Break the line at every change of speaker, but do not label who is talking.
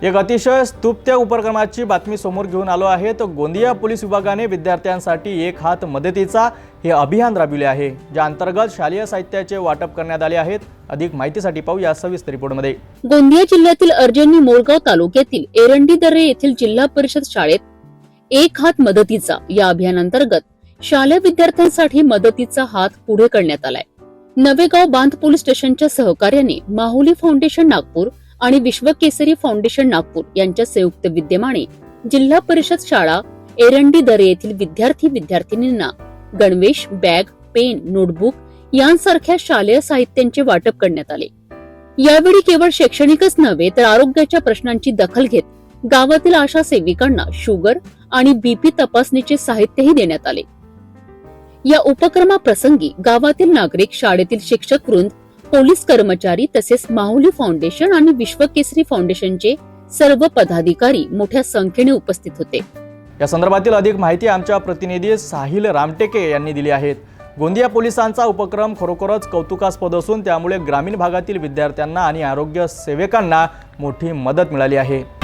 एक अतिशय स्तुत्य उपक्रमाची बातमी समोर घेऊन आलो आहे। तर गोंदिया पोलीस विभागाने विद्यार्थ्यांसाठी एक हात मदतीचा हे अभियान राबविले आहे, ज्या अंतर्गत शालेय साहित्याचे वाटप करण्यात आले आहेत। अधिक माहितीसाठी पाहूया सविस्तर रिपोर्टमध्ये।
गोंदिया जिल्ह्यातील अर्जनी मोरगाव तालुक्यातील एरंडी दर्रे येथील जिल्हा परिषद शाळेत एक हात मदतीचा या अभियानांतर्गत शालेय विद्यार्थ्यांसाठी मदतीचा हात पुढे करण्यात आलाय। नवेगाव बांध पोलीस स्टेशनच्या सहकार्याने माहुली फाउंडेशन नागपूर आणि विश्व केसरी फाउंडेशन नागपूर यांच्या संयुक्त विद्यमाने जिल्हा परिषद शाळा एरंडी दरे येथील विद्यार्थी-विद्यार्थिनींना गणवेश, बॅग, पेन, नोटबुक यांसारख्या शालेय साहित्यांचे वाटप करण्यात आले। यावेळी केवळ शैक्षणिकच नव्हे तर आरोग्याच्या प्रश्नांची दखल घेत गावातील आशा सेविकांना शुगर आणि बीपी तपासणीचे साहित्यही देण्यात आले। या उपक्रमाप्रसंगी गावातील नागरिक, शाळेतील शिक्षक वृंद, पोलीस कर्मचारी तसेच माहुली फाउंडेशन आणि विश्व केसरी फाउंडेशनचे सर्व पदाधिकारी मोठ्या संख्येने उपस्थित होते।
या संदर्भातील अधिक माहिती आमच्या प्रतिनिधी साहिल रामटेके यांनी दिली आहे। गोंदिया पोलिसांचा उपक्रम खरोखरच कौतुकास्पद असून त्यामुळे ग्रामीण भागातील विद्यार्थ्यांना आणि आरोग्य सेवकांना मोठी मदत मिळाली आहे।